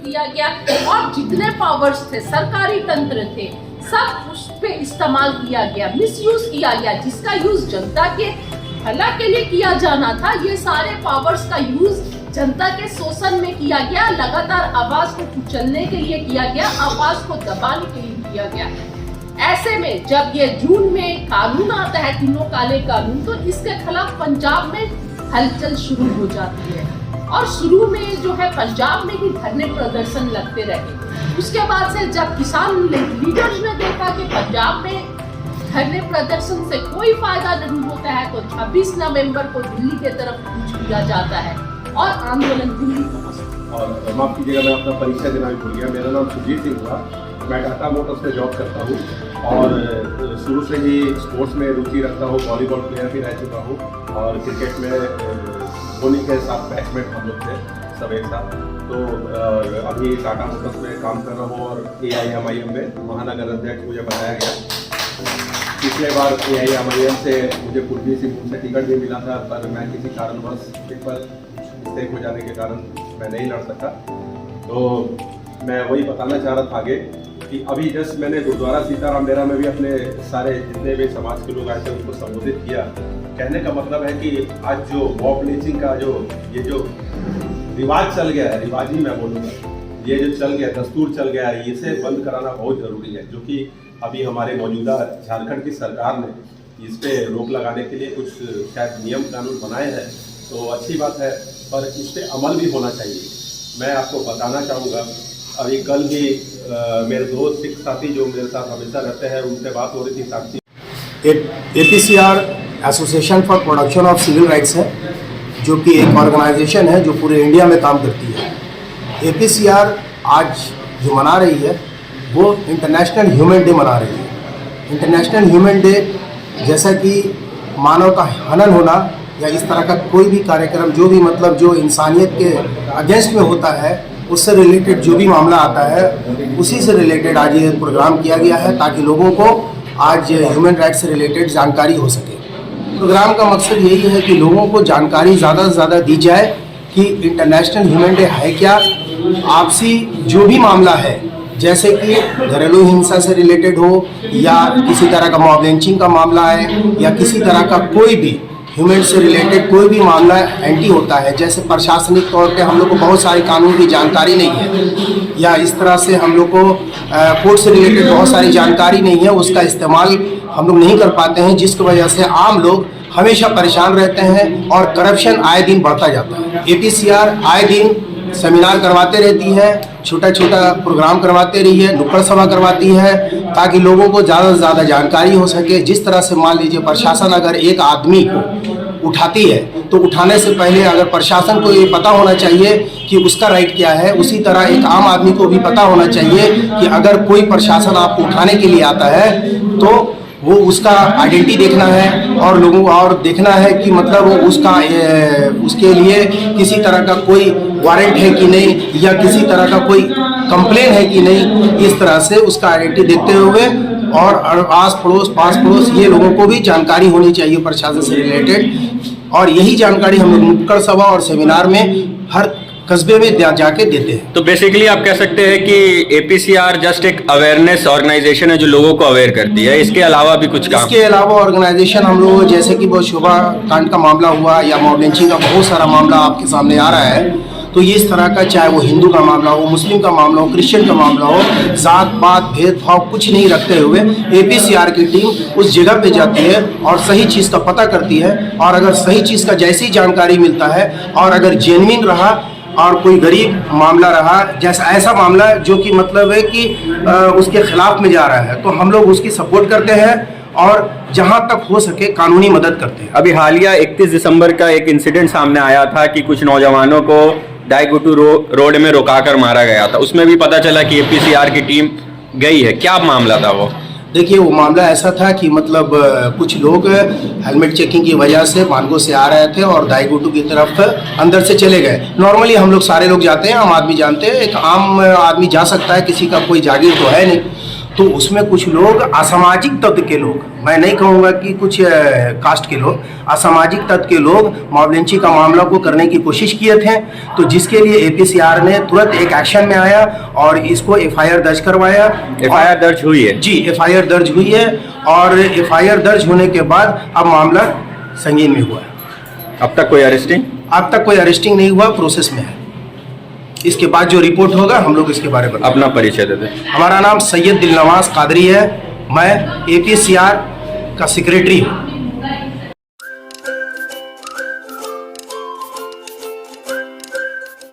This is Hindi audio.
दिया गया और जितने पावर्स थे, सरकारी तंत्र थे, सब उस पे इस्तेमाल किया गया, मिसयूज किया गया। जिसका यूज जनता के भला के लिए किया जाना था, ये सारे पावर्स का यूज जनता के शोषण में किया गया, लगातार आवाज को कुचलने के लिए किया गया, आवाज को दबाने के लिए किया गया। ऐसे में जब ये जून में कानून आता है, तीनों काले कानून, तो इसके खिलाफ पंजाब में हलचल शुरू हो जाती है और शुरू में जो है पंजाब में ही धरने प्रदर्शन लगते रहे। उसके बाद से जब किसान लीडर्स ने देखा कि पंजाब में धरने प्रदर्शन से कोई फायदा नहीं होता है, तो 26 नवंबर को दिल्ली के तरफ कूच किया जाता है और आंदोलन दिल्ली पहुंचता है। और माफ कीजिएगा, मैं अपना परिचय देना भी भूल गया। मेरा नाम सुजीत सिंह हुआ, मैं टाटा मोटर्स में जॉब करता हूँ और शुरू से ही स्पोर्ट्स में रुचि रखता हूँ। वॉलीबॉल प्लेयर भी रह चुका हूँ और क्रिकेट में धोनी के साथ बैट्समैन हम लोग थे सब एक साथ। तो अभी टाटा मोटर्स में काम कर रहा हूँ और AIMIM में महानगर अध्यक्ष मुझे बनाया गया। पिछले बार AIMIM से मुझे पूर्वी सिंहभूम से टिकट भी मिला था, पर मैं किसी कारणवश पेपर मिस्टेक हो जाने के कारण मैं नहीं लड़ सका। तो मैं वही बताना चाह रहा था आगे कि अभी जस्ट मैंने गुरुद्वारा सीताराम डेरा में भी अपने सारे जितने भी समाज के लोग आए थे उनको संबोधित किया। कहने का मतलब है कि आज जो मॉब लिंचिंग का जो रिवाज चल गया है, रिवाज ही मैं बोलूँगा, ये जो चल गया, दस्तूर चल गया है, इसे बंद कराना बहुत ज़रूरी है। जो कि अभी हमारे मौजूदा झारखंड की सरकार ने इस पे रोक लगाने के लिए कुछ शायद नियम कानून बनाए हैं, तो अच्छी बात है, पर इस पे अमल भी होना चाहिए। मैं आपको बताना चाहूँगा, अभी कल भी मेरे दोस्त सिख साथी जो मेरे साथ हमेशा रहते हैं उनसे बात हो रही थी। Sakshi APCR association for production of civil rights है, जो कि एक ऑर्गेनाइजेशन है जो पूरे इंडिया में काम करती है। APCR आज जो मना रही है वो इंटरनेशनल ह्यूमन डे मना रही है। इंटरनेशनल ह्यूमन डे जैसा कि मानव का हनन होना या इस तरह का कोई भी कार्यक्रम जो भी मतलब जो इंसानियत के अगेंस्ट में होता है, उससे रिलेटेड जो भी मामला आता है, उसी से रिलेटेड आज ये प्रोग्राम किया गया है ताकि लोगों को आज ह्यूमन राइट्स से रिलेटेड जानकारी हो सके। प्रोग्राम का मकसद यही है कि लोगों को जानकारी ज़्यादा से ज़्यादा दी जाए कि इंटरनेशनल ह्यूमन डे है क्या, आपसी जो भी मामला है, जैसे कि घरेलू हिंसा से रिलेटेड हो या किसी तरह का मॉब लिंचिंग का मामला है या किसी तरह का कोई भी ह्यूमन से रिलेटेड कोई भी मामला एंटी होता है, जैसे प्रशासनिक तौर पे हम लोग को बहुत सारे कानून की जानकारी नहीं है या इस तरह से हम लोग को कोर्ट से रिलेटेड बहुत सारी जानकारी नहीं है, उसका इस्तेमाल हम लोग नहीं कर पाते हैं, जिसकी वजह से आम लोग हमेशा परेशान रहते हैं और करप्शन आए दिन बढ़ता जाता है। APCR आए दिन सेमिनार करवाते रहती है, छोटा छोटा प्रोग्राम करवाते रही है, नुक्कड़ सभा करवाती है ताकि लोगों को ज़्यादा से ज़्यादा जानकारी हो सके। जिस तरह से मान लीजिए प्रशासन अगर एक आदमी को उठाती है तो उठाने से पहले अगर प्रशासन को ये पता होना चाहिए कि उसका राइट क्या है, उसी तरह एक आम आदमी को भी पता होना चाहिए कि अगर कोई प्रशासन आपको उठाने के लिए आता है तो वो उसका आइडेंटिटी देखना है और लोगों को और देखना है कि मतलब वो उसके लिए किसी तरह का कोई वारंट है कि नहीं या किसी तरह का कोई कंप्लेन है कि नहीं। इस तरह से उसका आइडेंटिटी देखते हुए और आस पड़ोस पास पड़ोस ये लोगों को भी जानकारी होनी चाहिए प्रशासन से रिलेटेड, और यही जानकारी हम लोग नुक्कड़ सभा और सेमिनार में हर कस्बे में जाके देते हैं। तो बेसिकली आप कह सकते हैं कि APCR जस्ट एक अवेयरनेस ऑर्गेनाइजेशन है जो लोगों को अवेयर करती है, इसके अलावा भी कुछ काम? इसके अलावा ऑर्गेनाइजेशन हम लोग जैसे कि वो शोभा कांड का मामला हुआ या मॉब लिंचिंग का बहुत सारा मामला आपके सामने आ रहा है, तो ये इस तरह का चाहे वो हिंदू का मामला हो, मुस्लिम का मामला हो, क्रिश्चियन का मामला हो, जात पात भेदभाव कुछ नहीं रखते हुए APCR की टीम उस जगह पे जाती है और सही चीज़ का पता करती है, और अगर सही चीज़ का जैसी जानकारी मिलता है और अगर जेन्युइन रहा और कोई गरीब मामला रहा, जैसा ऐसा मामला जो कि मतलब है कि उसके खिलाफ में जा रहा है, तो हम लोग उसकी सपोर्ट करते हैं और जहां तक हो सके कानूनी मदद करते हैं। अभी हालिया 31 दिसंबर का एक इंसिडेंट सामने आया था कि कुछ नौजवानों को डाईगुटू रोड में रोकाकर मारा गया था, उसमें भी पता चला कि APCR की टीम गई है, क्या मामला था वो? देखिए वो मामला ऐसा था कि मतलब कुछ लोग हेलमेट चेकिंग की वजह से मानगो से आ रहे थे और दाईगुटू की तरफ अंदर से चले गए। नॉर्मली हम लोग सारे लोग जाते हैं, आम आदमी जानते हैं, एक आम आदमी जा सकता है, किसी का कोई जागीर तो है नहीं। तो उसमें कुछ लोग असामाजिक तत्व के लोग, मैं नहीं कहूँगा कि कुछ कास्ट के लोग, असामाजिक तत्व के लोग मॉब लिंचिंग का मामला को करने की कोशिश किए थे। तो जिसके लिए एपीसीआर ने तुरंत एक एक्शन में आया और इसको एफआईआर दर्ज करवाया। एफआईआर दर्ज हुई है? जी, एफआईआर दर्ज हुई है और एफआईआर दर्ज होने के बाद अब मामला संगीन में हुआ है। अब तक कोई अरेस्टिंग? अब तक कोई अरेस्टिंग नहीं हुआ, प्रोसेस में है। इसके बाद जो रिपोर्ट होगा हम लोग इसके बारे में बताएंगे। अपना परिचय दे दें। हमारा नाम सैयद दिलनवाज कादरी है, मैं एपीसीआर का सेक्रेटरी हूँ।